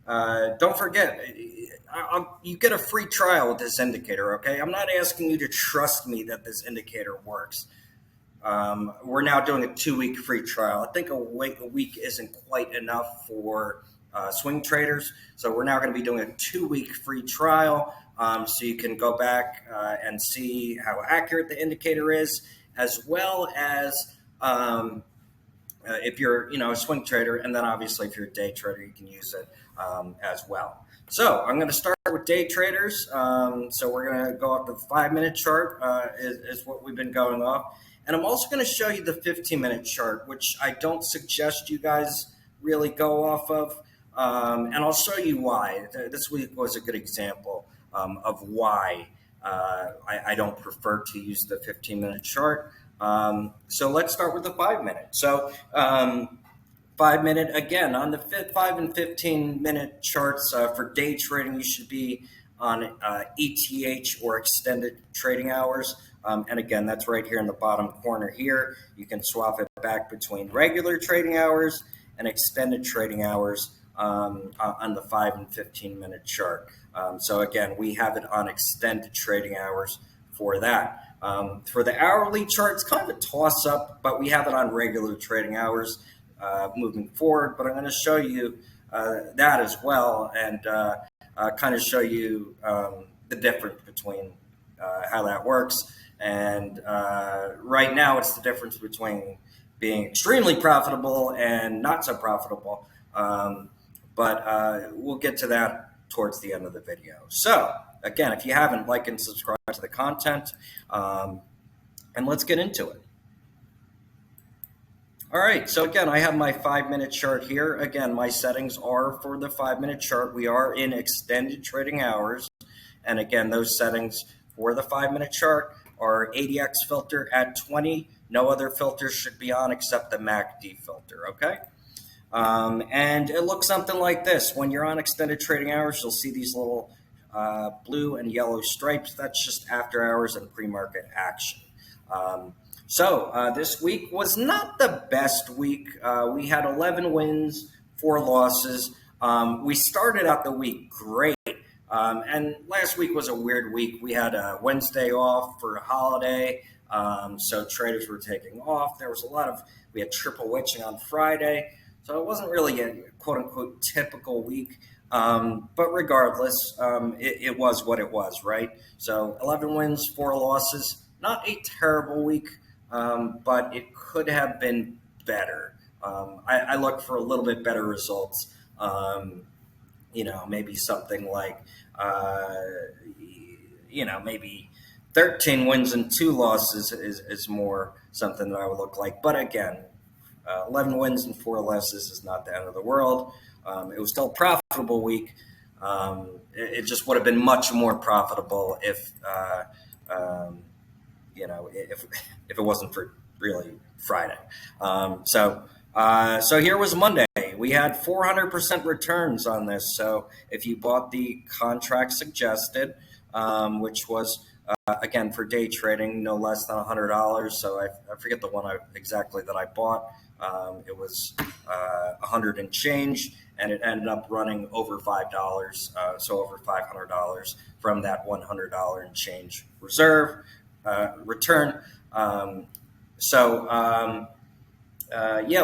don't forget, you get a free trial with this indicator, okay? I'm not asking you to trust me that this indicator works. We're now doing a 2-week free trial. I think a week isn't quite enough for swing traders. So we're now going to be doing a 2-week free trial. So you can go back and see how accurate the indicator is, as well as if you're, a swing trader, and then obviously if you're a day trader, you can use it as well. So I'm going to start with day traders. So we're going to go off the 5-minute chart is what we've been going off. And I'm also going to show you the 15-minute chart, which I don't suggest you guys really go off of. And I'll show you why. This week was a good example of why I don't prefer to use the 15-minute chart. So let's start with the 5-minute. So 5-minute, again, on the 5 and 15-minute charts for day trading, you should be on ETH or extended trading hours. And again, that's right here in the bottom corner here. You can swap it back between regular trading hours and extended trading hours on the 5 and 15-minute chart. So again, we have it on extended trading hours for that. For the hourly chart, it's kind of a toss-up, but we have it on regular trading hours moving forward. But I'm going to show you that as well, and kind of show you the difference between how that works. And right now, it's the difference between being extremely profitable and not so profitable. But we'll get to that towards the end of the video. So again, if you haven't, like and subscribe to the content, and let's get into it. All right, so again, I have my 5-minute chart here. Again, my settings are for the 5-minute chart. We are in extended trading hours. And again, those settings for the 5-minute chart are ADX filter at 20. No other filters should be on except the MACD filter, okay? And it looks something like this. When you're on extended trading hours, you'll see these little blue and yellow stripes. That's just after hours and pre-market action. So this week was not the best week. We had 11 wins, 4 losses. We started out the week great. And last week was a weird week. We had a Wednesday off for a holiday, so traders were taking off. We had triple witching on Friday, so it wasn't really a quote-unquote typical week. But regardless, it was what it was, right? So 11 wins, 4 losses. Not a terrible week, but it could have been better. I look for a little bit better results. Maybe something like, maybe 13 wins and 2 losses is more something that I would look like. But again, 11 wins and 4 losses is not the end of the world. It was still a profitable week. It just would have been much more profitable if it wasn't for really Friday. So here was Monday. We had 400% returns on this. So if you bought the contract suggested, which was, again, for day trading, no less than $100. So I forget the one exactly that I bought. It was 100 and change, and it ended up running over $5, so over $500 from that $100 and change reserve return.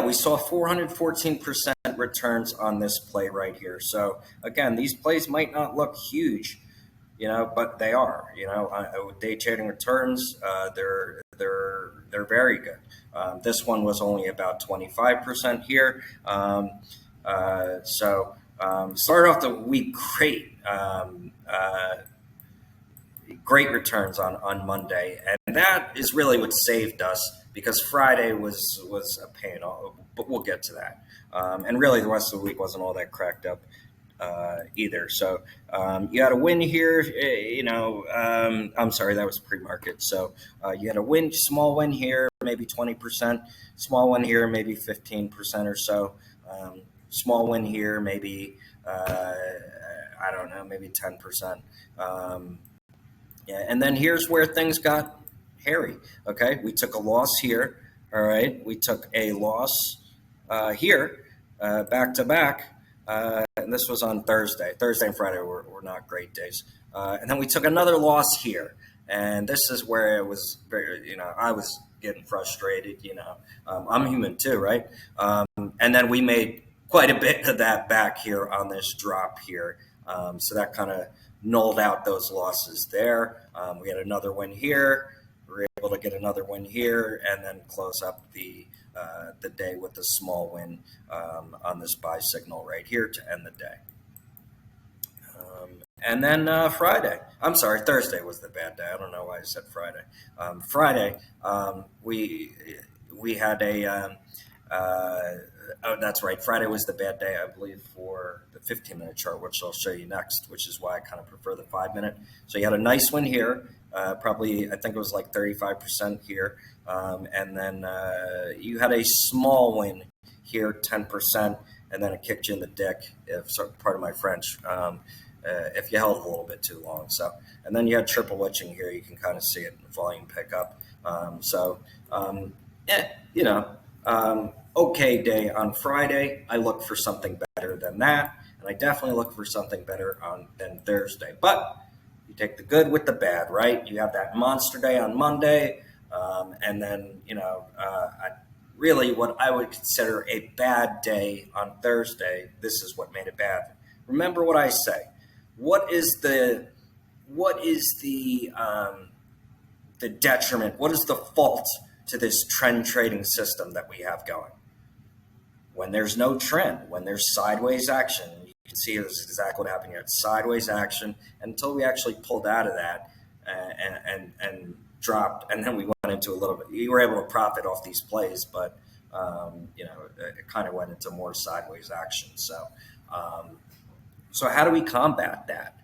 We saw 414% returns on this play right here. So again, these plays might not look huge, but they are. With day trading returns, they're very good. This one was only about 25% here. Started off the week great. Great returns on Monday, and that is really what saved us, because Friday was a pain, but we'll get to that. And really, the rest of the week wasn't all that cracked up either. So you had a win here. I'm sorry, that was pre-market. So you had a small win here, maybe 20%. Small win here, maybe 15% or so. Small win here, maybe maybe 10%. And then here's where things got hairy. Okay, we took a loss here. All right, we took a loss here, back to back. And this was on Thursday. Thursday and Friday were not great days. And then we took another loss here. And this is where it was very, I was getting frustrated. I'm human too, right? And then we made quite a bit of that back here on this drop here. So that kind of nulled out those losses there. We had another win here. We were able to get another win here and then close up the day with a small win on this buy signal right here to end the day. And then Thursday was the bad day. I don't know why I said Friday. Friday, we had that's right. Friday was the bad day, I believe, for the 15-minute chart, which I'll show you next, which is why I kind of prefer the 5-minute. So you had a nice one here, probably, I think it was like 35% here. And then you had a small win here, 10%, and then it kicked you in the dick, pardon my French, if you held a little bit too long. So, and then you had triple witching here. You can kind of see it, volume pick up. Okay day on Friday. I look for something better than that, and I definitely look for something better than Thursday. But you take the good with the bad, right? You have that monster day on Monday, and then really what I would consider a bad day on Thursday. This is what made it bad. Remember what I say. What is the detriment? What is the fault to this trend trading system that we have going? When there's no trend, when there's sideways action, you can see this is exactly what happened here. It's sideways action until we actually pulled out of that and dropped, and then we went into a little bit. You were able to profit off these plays, but it kind of went into more sideways action. So how do we combat that?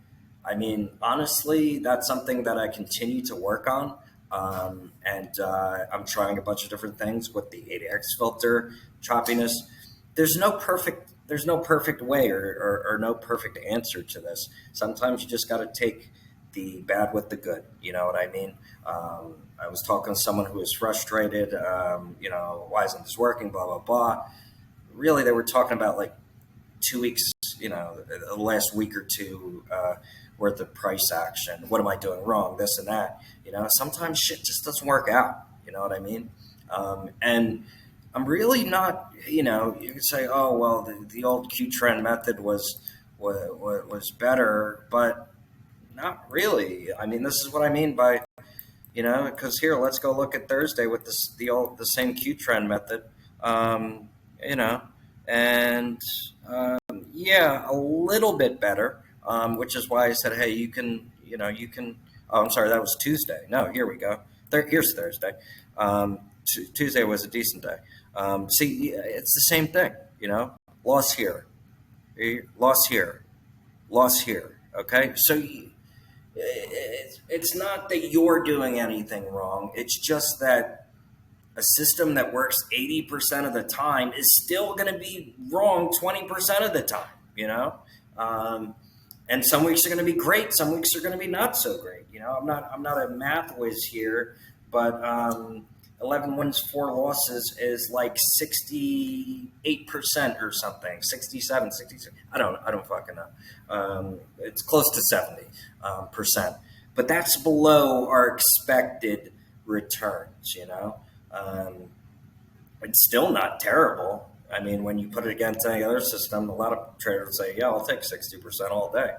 I mean, honestly, that's something that I continue to work on. I'm trying a bunch of different things with the ADX filter, choppiness. There's no perfect way or no perfect answer to this. Sometimes you just got to take the bad with the good. You know what I mean? I was talking to someone who was frustrated. Why isn't this working? Blah, blah, blah. Really, they were talking about like 2 weeks, the last week or two worth of price action. What am I doing wrong? This and that. Sometimes shit just doesn't work out. You know what I mean? And I'm really not, you can say, oh, well, the old Q trend method was better, but not really. I mean, this is what I mean by, because here, let's go look at Thursday with the same Q trend method, a little bit better, which is why I said, hey, you can, oh, I'm sorry, that was Tuesday. No, here we go. Here's Thursday. Tuesday was a decent day. See, it's the same thing, loss here, loss here, loss here. Okay. So it's not that you're doing anything wrong. It's just that a system that works 80% of the time is still going to be wrong 20% of the time, and some weeks are going to be great. Some weeks are going to be not so great. I'm not a math whiz here, but 11 wins, 4 losses is like 68% or something, 67, 66. I don't fucking know. It's close to 70%, but that's below our expected returns, It's still not terrible. I mean, when you put it against any other system, a lot of traders say, yeah, I'll take 60% all day,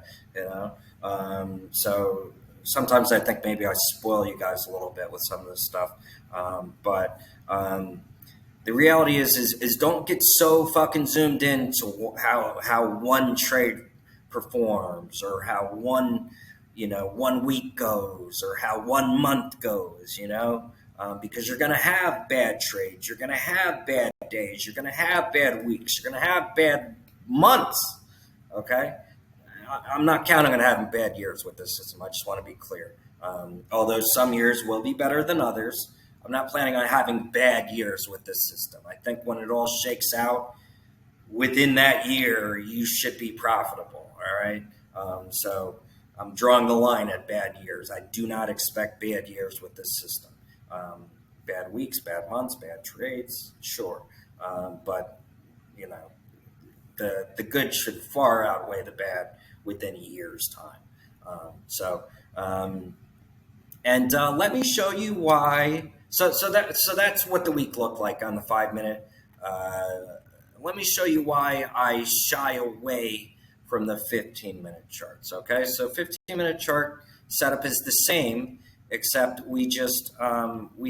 So sometimes I think maybe I spoil you guys a little bit with some of this stuff. But the reality is don't get so fucking zoomed in to how one trade performs or how one week goes or how 1 month goes, because you're going to have bad trades. You're going to have bad days. You're going to have bad weeks. You're going to have bad months. Okay. I'm not counting on having bad years with this system. I just want to be clear. Although some years will be better than others, I'm not planning on having bad years with this system. I think when it all shakes out within that year, you should be profitable. All right. So I'm drawing the line at bad years. I do not expect bad years with this system. Bad weeks, bad months, bad trades, sure. But, the good should far outweigh the bad within a year's time. Let me show you why. So that's what the week looked like on the 5 minute. Let me show you why I shy away from the 15-minute charts. Okay, so 15-minute chart setup is the same, except we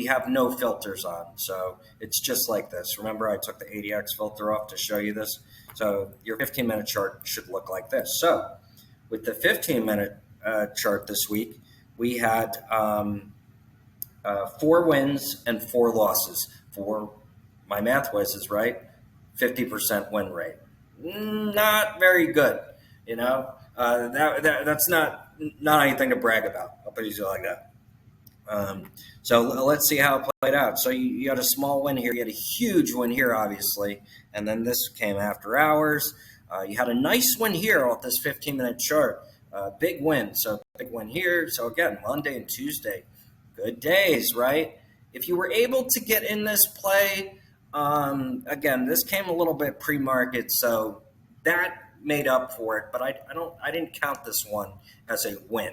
have no filters on. So it's just like this. Remember, I took the 80x filter off to show you this. So your 15-minute chart should look like this. So with the 15-minute chart this week, we had 4 wins and 4 losses. For my math whiz is right, 50% win rate. Not very good, that's not anything to brag about. I'll put it like that. So let's see how it played out. So you had a small win here. You had a huge win here, obviously. And then this came after hours. You had a nice win here off this 15-minute chart. Big win. So big win here. So again, Monday and Tuesday, good days, right? If you were able to get in this play, again, this came a little bit pre-market, so that made up for it. But I didn't count this one as a win.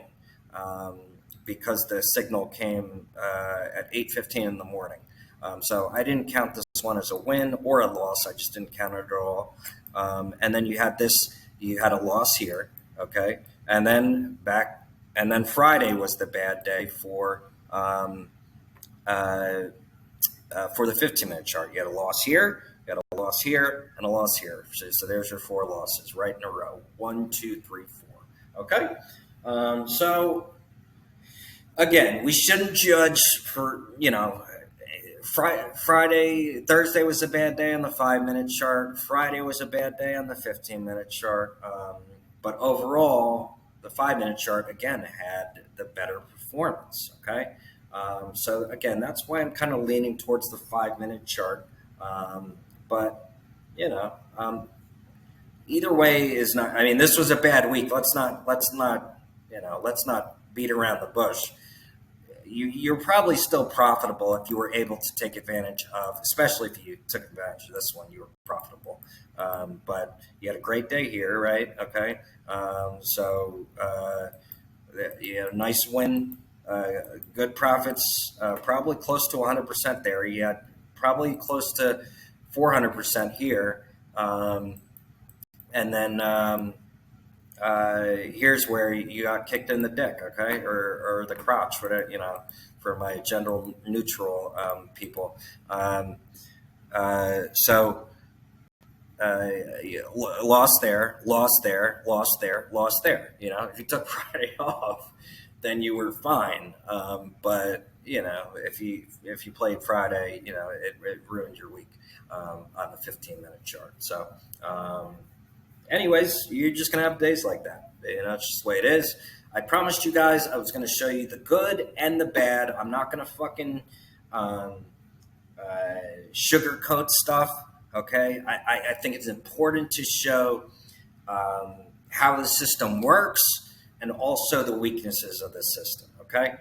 Because the signal came at 8:15 in the morning. So I didn't count this one as a win or a loss. I just didn't count it at all. And then you had a loss here, okay? And then Friday was the bad day for the 15-minute chart. You had a loss here, you had a loss here, and a loss here. So there's your 4 losses right in a row. 1, 2, 3, 4. Okay? Again, we shouldn't judge for, Thursday was a bad day on the 5-minute chart. Friday was a bad day on the 15-minute chart. But overall, the 5-minute chart, again, had the better performance, okay? So, again, that's why I'm kind of leaning towards the 5-minute chart. But, either way is not, this was a bad week. Let's not beat around the bush. You're probably still profitable if you were able to take advantage of, especially if you took advantage of this one, you were profitable. But you had a great day here, right? Okay. You had a nice win, good profits, probably close to 100% there. You had probably close to 400% here. And then here's where you got kicked in the dick, okay, or the crotch, whatever, for my gender neutral people. Lost there, lost there, lost there, lost there. If you took Friday off, then you were fine. But if you played Friday, it ruined your week on the 15-minute chart. So. Anyways, you're just going to have days like that. It's just the way it is. I promised you guys I was going to show you the good and the bad. I'm not going to fucking sugarcoat stuff, okay? I think it's important to show how the system works and also the weaknesses of the system, okay?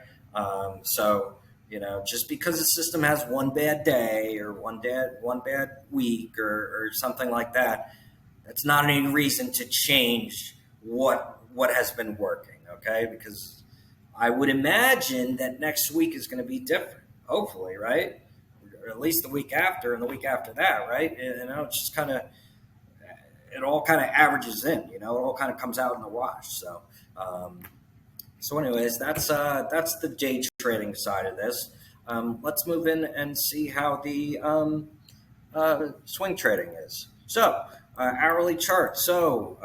Just because the system has one bad day or one bad week or something like that, that's not any reason to change what has been working, okay? Because I would imagine that next week is going to be different, hopefully, right? Or at least the week after and the week after that, right? It's just kind of, it all kind of averages in, it all kind of comes out in the wash. So anyways, that's the day trading side of this. Let's move in and see how the swing trading is. So, hourly chart. So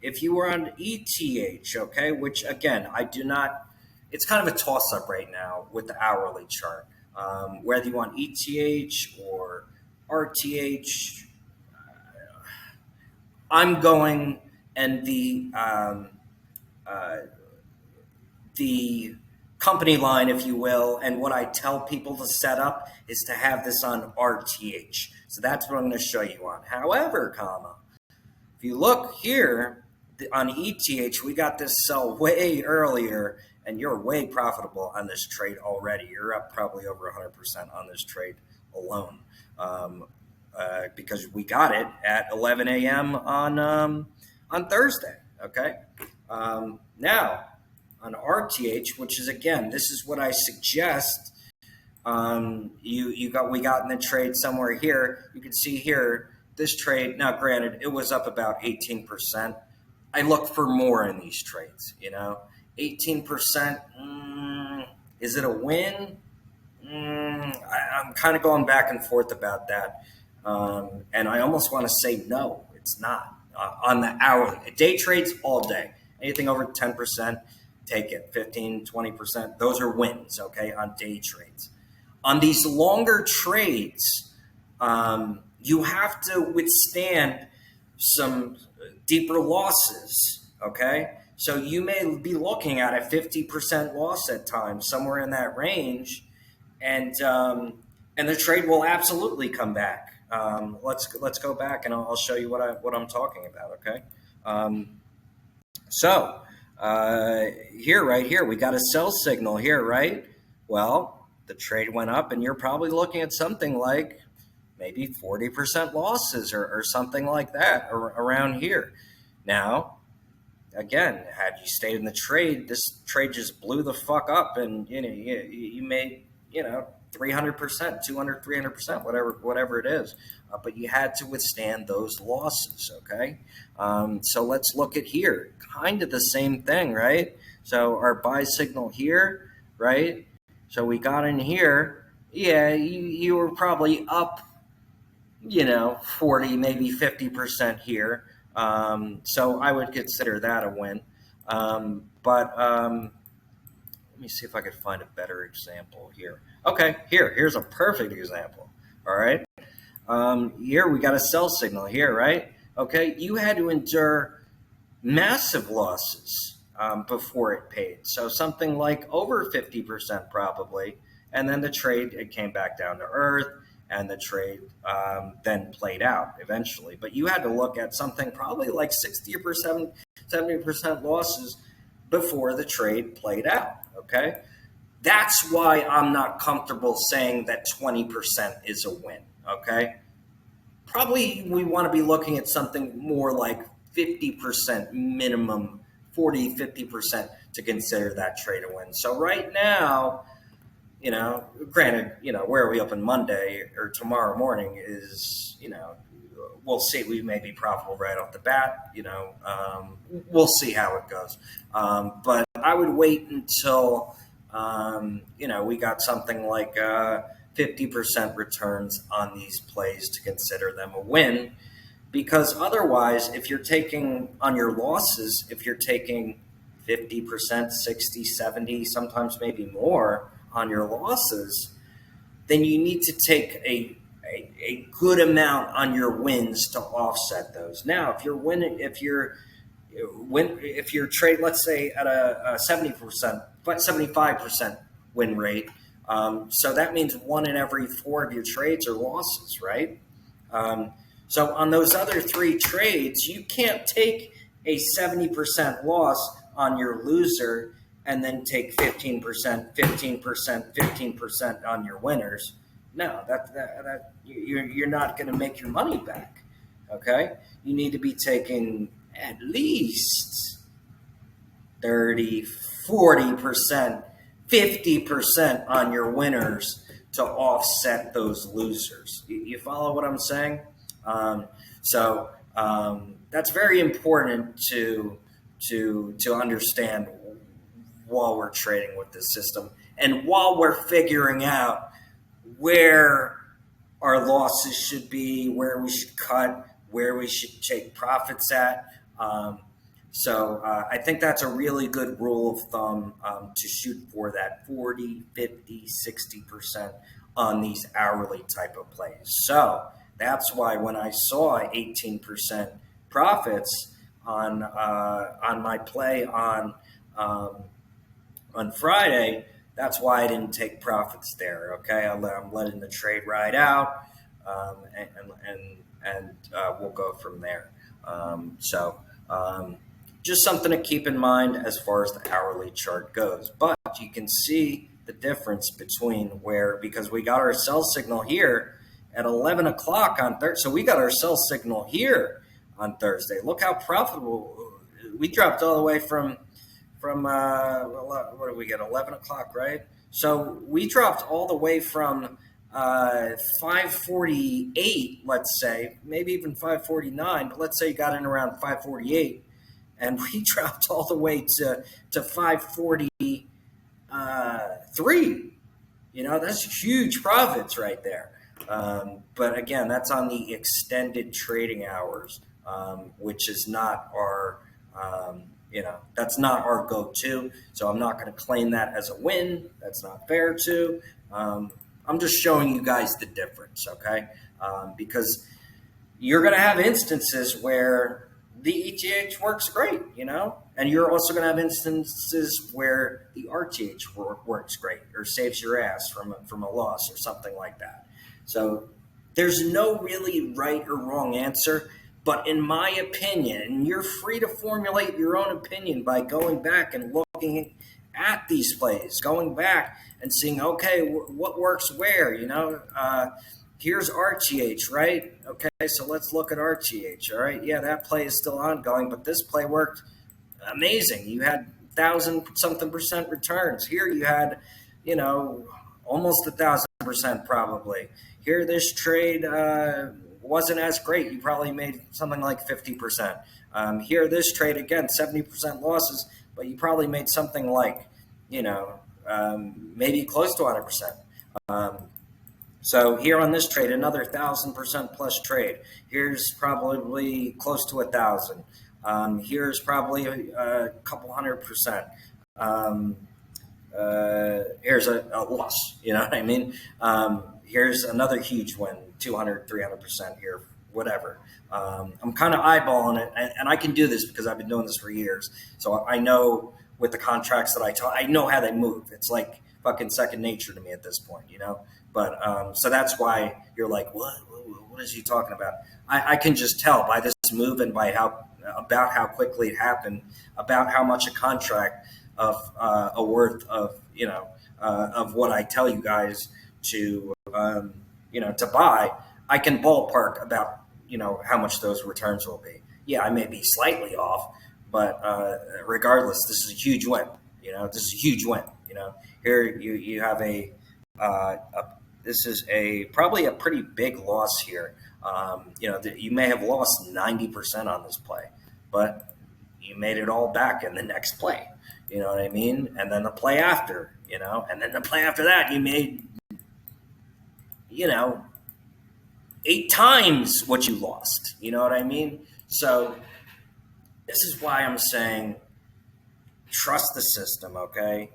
if you were on ETH, okay, which again, I do not, it's kind of a toss up right now with the hourly chart. Whether you want ETH or RTH, I'm going, and the company line, if you will, and what I tell people to set up is to have this on RTH. So that's what I'm going to show you on. However, if you look here on ETH, we got this sell way earlier, and you're way profitable on this trade already. You're up probably over 100% on this trade alone. because we got it at 11 a.m. On Thursday. Okay. Now on RTH, which is again, this is what I suggest. We got in the trade somewhere here. You can see here this trade. Now, granted, it was up about 18%. I look for more in these trades. 18%. Is it a win? I'm kind of going back and forth about that, and I almost want to say no, it's not. On the hourly day trades all day, anything over 10%, take it. 15, 20%, those are wins. Okay, on day trades. On these longer trades, you have to withstand some deeper losses. Okay, so you may be looking at a 50% loss at times, somewhere in that range, and the trade will absolutely come back. Let's go back and I'll show you what I'm talking about. Okay, so right here we got a sell signal here, right? Well, the trade went up, and you're probably looking at something like maybe 40% losses or something like that around here. Now, again, had you stayed in the trade, this trade just blew the fuck up, and you made 300%, 200, 300%, whatever it is, but you had to withstand those losses. Okay, so let's look at here, kind of the same thing, right? So our buy signal here, right? So we got in here. Yeah, you were probably up, 40, maybe 50% here. So I would consider that a win. But let me see if I could find a better example here. Okay, here's a perfect example. All right. Here we got a sell signal here, right? Okay, you had to endure massive losses before it paid. So something like over 50% probably. And then the trade, it came back down to earth, and the trade then played out eventually. But you had to look at something probably like 60 or 70% losses before the trade played out. Okay, that's why I'm not comfortable saying that 20% is a win. Okay, probably we want to be looking at something more like 50% minimum, 40, 50% to consider that trade a win. So right now, granted, where are we open Monday or tomorrow morning is, we'll see. We may be profitable right off the bat. We'll see how it goes. But I would wait until, we got something like 50% returns on these plays to consider them a win. Because otherwise, if you're taking on your losses, if you're taking 50%, 60, 70, sometimes maybe more on your losses, then you need to take a good amount on your wins to offset those. Now, if you're trade, let's say at a 70%, 75% win rate, so that means 1 in every 4 of your trades are losses, right? So on those other 3 trades, you can't take a 70% loss on your loser and then take 15%, 15%, 15% on your winners. No, that you're not going to make your money back. Okay, you need to be taking at least 30, 40%, 50% on your winners to offset those losers. You follow what I'm saying? So that's very important to understand while we're trading with this system, and while we're figuring out where our losses should be, where we should cut, where we should take profits at. So I think that's a really good rule of thumb to shoot for, that 40, 50, 60% on these hourly type of plays. So that's why when I saw 18% profits on my play on Friday, that's why I didn't take profits there. Okay, I'm letting the trade ride out, and we'll go from there. So just something to keep in mind as far as the hourly chart goes. But you can see the difference between because we got our sell signal here, at 11 o'clock on Thursday. So we got our sell signal here on Thursday. Look how profitable we dropped all the way from what did we get, 11 o'clock, right? So we dropped all the way from 548, let's say, maybe even 549, but let's say you got in around 548, and we dropped all the way to 543. That's huge profits right there. But again, that's on the extended trading hours, which is not our that's not our go-to. So I'm not going to claim that as a win. That's not fair to. I'm just showing you guys the difference, okay? Because you're going to have instances where the ETH works great, and you're also going to have instances where the RTH works great or saves your ass from a loss or something like that. So there's no really right or wrong answer. But in my opinion, and you're free to formulate your own opinion by going back and looking at these plays, going back and seeing, okay, what works where, here's RTH, right? Okay, so let's look at RTH, all right? Yeah, that play is still ongoing, but this play worked amazing. You had 1,000-something% returns. Here you had, almost 1,000% probably. Here this trade wasn't as great. You probably made something like 50%. Here this trade, again, 70% losses, but you probably made something like, maybe close to 100%. So here on this trade, another 1,000% plus trade. Here's probably close to 1,000. Here's probably a couple 100%. Here's a loss. You know what I mean? Here's another huge win, 200, 300% here, whatever. I'm kind of eyeballing it, and I can do this because I've been doing this for years. So I know with the contracts that I know how they move. It's like fucking second nature to me at this point, But so that's why you're like, what is he talking about? I can just tell by this move and by how quickly it happened, about how much a contract of a worth of of what I tell you guys to to buy. I can ballpark about how much those returns will be. Yeah, I may be slightly off, but regardless, this is a huge win. This is a huge win. Here you have this is probably a pretty big loss here. You may have lost 90% on this play, but you made it all back in the next play. You know what I mean? And then the play after, and then the play after that, you made, 8 times what you lost. You know what I mean? So this is why I'm saying trust the system. Okay.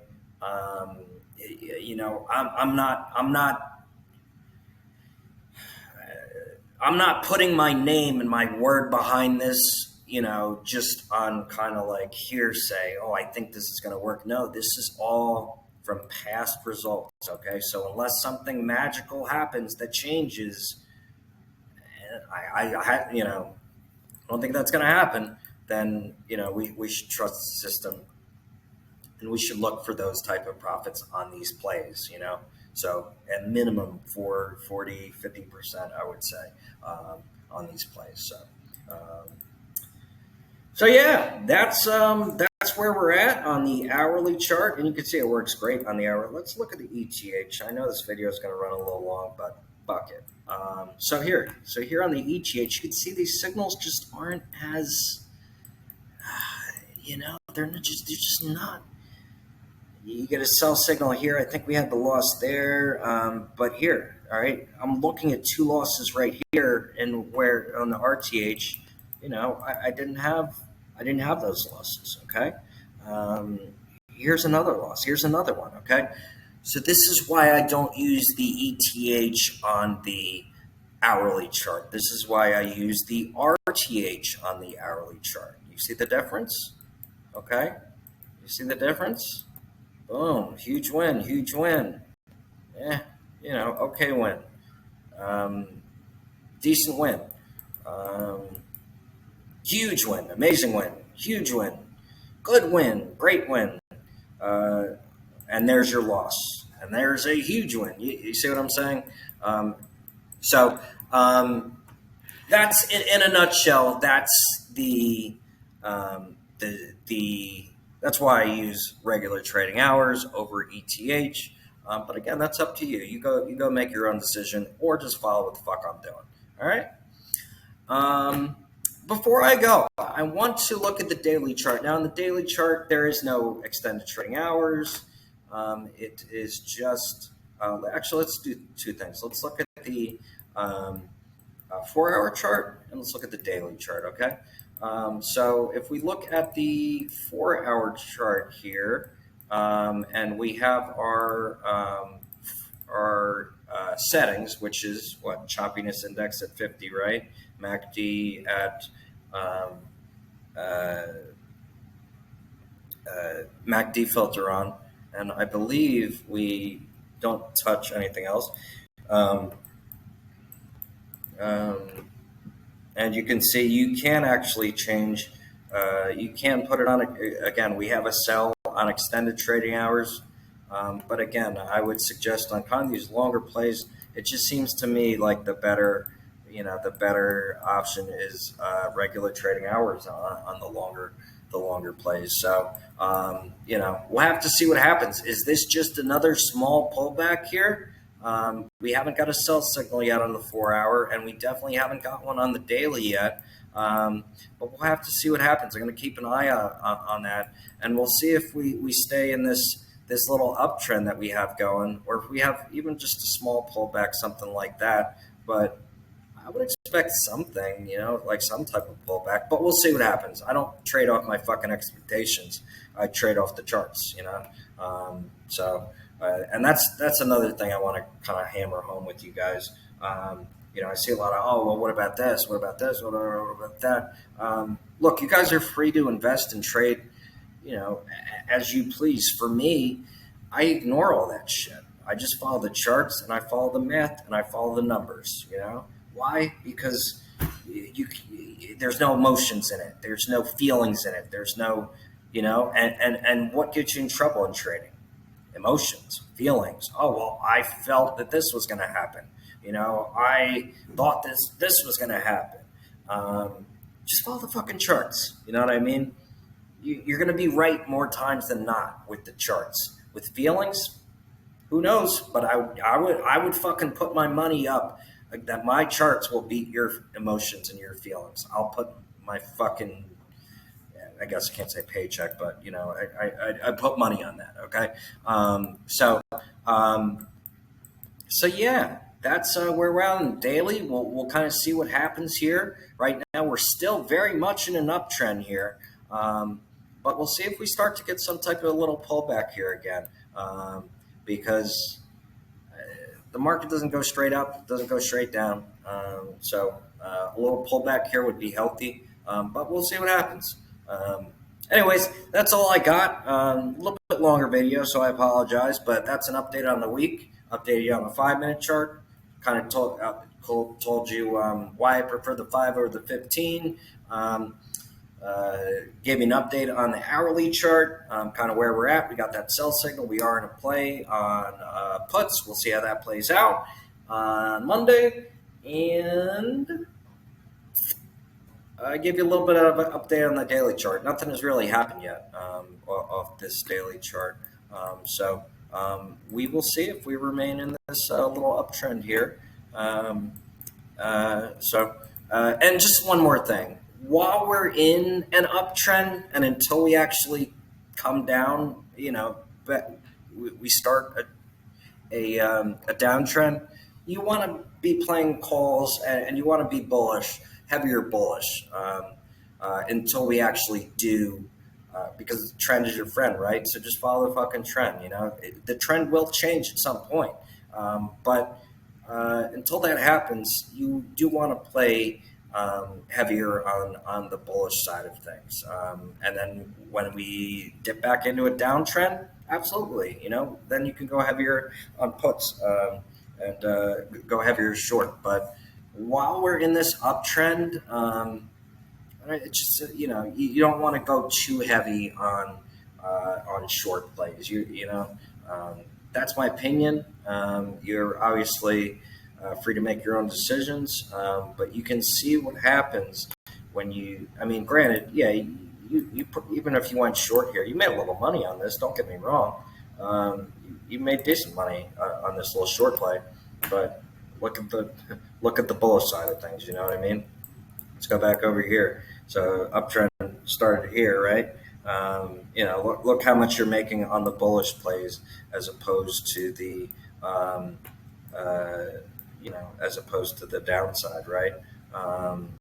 I'm not putting my name and my word behind this, just on kind of like hearsay. Oh, I think this is going to work. No, this is all from past results. Okay. So unless something magical happens that changes, I don't think that's going to happen, then, we should trust the system. And we should look for those type of profits on these plays, So at minimum for 40, 50%, I would say, on these plays. So yeah, that's where we're at on the hourly chart. And you can see it works great on the hour. Let's look at the ETH. I know this video is going to run a little long, but fuck it. So here on the ETH, you can see these signals just aren't as, they're just not. You get a sell signal here. I think we had the loss there, but here, all right. I'm looking at 2 losses right here, and where on the RTH, I didn't have those losses. Okay. Here's another loss. Here's another one. Okay. So this is why I don't use the ETH on the hourly chart. This is why I use the RTH on the hourly chart. You see the difference? Okay. You see the difference? Boom, huge win, huge win. Yeah, okay win. Decent win. Huge win, amazing win, huge win. Good win, great win. And there's your loss. And there's a huge win. You see what I'm saying? So that's in a nutshell. That's the that's why I use regular trading hours over ETH. But again, that's up to you. You go make your own decision, or just follow what the fuck I'm doing. All right. Um, Before I go, I want to look at the daily chart. Now, in the daily chart, there is no extended trading hours. It is just actually, let's do two things. Let's look at the 4 hour chart, and let's look at the daily chart. Okay. So if we look at the 4 hour chart here, and we have our settings, which is what, choppiness index at 50, right? MACD at um, uh, MACD filter on, and I believe we don't touch anything else. Um, um, and you can see you can actually change. You can put it on again. We have a sell on extended trading hours, but again, I would suggest on kind of these longer plays. It just seems to me like the better option is regular trading hours on the longer plays. So we'll have to see what happens. Is this just another small pullback here? We haven't got a sell signal yet on the 4 hour, and we definitely haven't got one on the daily yet. But we'll have to see what happens. I'm going to keep an eye on that, and we'll see if we stay in this little uptrend that we have going, or if we have even just a small pullback, something like that. But I would expect something, like some type of pullback, but we'll see what happens. I don't trade off my fucking expectations. I trade off the charts. And that's another thing I want to kind of hammer home with you guys. I see a lot of, oh, well, what about this? What about this? What about that? Look, you guys are free to invest and trade, as you please. For me, I ignore all that shit. I just follow the charts, and I follow the math, and I follow the numbers. Why? Because there's no emotions in it. There's no feelings in it. There's no, and what gets you in trouble in trading? Emotions, feelings. Oh, well, I felt that this was going to happen. I thought this was going to happen. Just follow the fucking charts. You know what I mean? You're going to be right more times than not with the charts. With feelings, who knows? But I would fucking put my money up that my charts will beat your emotions and your feelings. I'll put my fucking, I guess I can't say paycheck, but I put money on that. Okay. So yeah, that's where we're at on daily. We'll kind of see what happens here. Right now, we're still very much in an uptrend here. But we'll see if we start to get some type of a little pullback here again. Because the market doesn't go straight up, doesn't go straight down. So a little pullback here would be healthy, but we'll see what happens. Anyways, that's all I got. A little bit longer video, so I apologize, but that's an update on the week. Updated you on the 5-minute chart. Kind of told you why I prefer the 5 over the 15. Gave you an update on the hourly chart, kind of where we're at. We got that sell signal. We are in a play on puts. We'll see how that plays out on Monday. And I gave you a little bit of an update on the daily chart. Nothing has really happened yet off this daily chart. So we will see if we remain in this little uptrend here. And just one more thing. While we're in an uptrend and until we actually come down, but we start a downtrend, you want to be playing calls and you want to be bullish, heavier bullish, until we actually do, because the trend is your friend, right? So just follow the fucking trend. The trend will change at some point, but until that happens, you do want to play heavier on the bullish side of things. And then when we dip back into a downtrend, absolutely, then you can go heavier on puts and go heavier short. But while we're in this uptrend, it's just, you don't want to go too heavy on short plays. That's my opinion. You're obviously free to make your own decisions. But you can see what happens when you. I mean, granted, yeah, even if you went short here, you made a little money on this. Don't get me wrong. You made decent money on this little short play, but look at the bullish side of things. You know what I mean? Let's go back over here. So uptrend started here, right? Look how much you're making on the bullish plays as opposed to the, as opposed to the downside, right?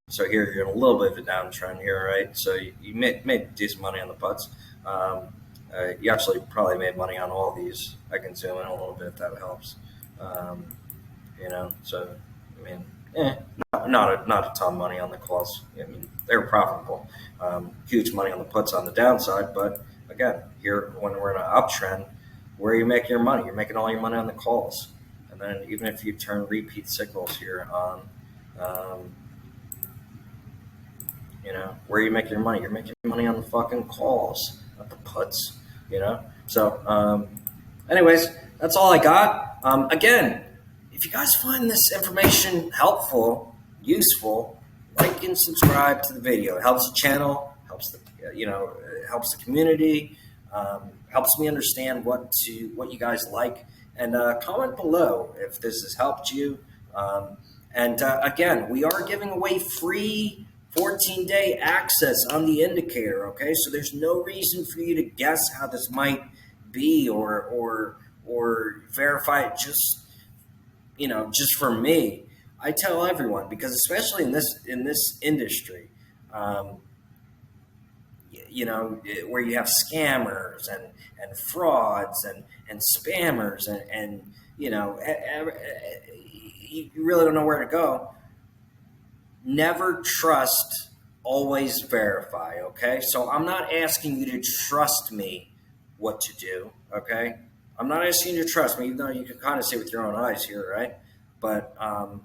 So here you're in a little bit of a downtrend here, right? So you made decent money on the puts. You actually probably made money on all these. I can zoom in a little bit if that helps. So I mean, not a ton of money on the calls. I mean, they're profitable. Huge money on the puts on the downside, but again, here when we're in an uptrend, where are you making your money? You're making all your money on the calls, and then even if you turn repeat signals here on, where are you making your money? You're making money on the fucking calls, not the puts. So anyways, that's all I got. Again, if you guys find this information helpful, useful, like and subscribe to the video. It helps the channel, helps helps the community, helps me understand what you guys like, and comment below if this has helped you. Again, we are giving away free 14-day access on the indicator. Okay, so there's no reason for you to guess how this might be or verify it just for me. I tell everyone, because especially in this industry, where you have scammers and frauds and spammers and you really don't know where to go. Never trust, always verify. Okay, so I'm not asking you to trust me what to do. Okay, I'm not asking you to trust me, even though you can kind of see with your own eyes here, right? But I'm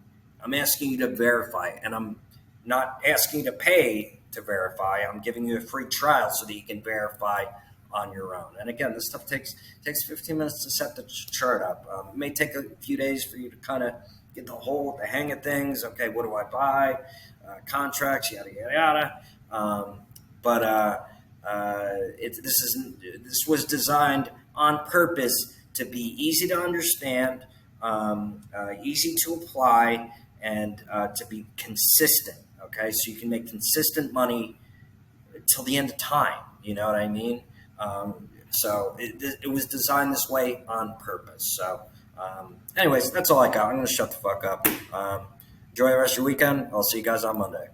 asking you to verify, and I'm not asking you to pay to verify. I'm giving you a free trial so that you can verify on your own. And again, this stuff takes 15 minutes to set the chart up. It may take a few days for you to kind of get the hang of things. Okay, what do I buy? Contracts, yada yada yada. This was designed on purpose to be easy to understand, easy to apply, and to be consistent. Okay, so you can make consistent money till the end of time. You know what I mean? So it was designed this way on purpose. So anyways, that's all I got. I'm going to shut the fuck up. Enjoy the rest of your weekend. I'll see you guys on Monday.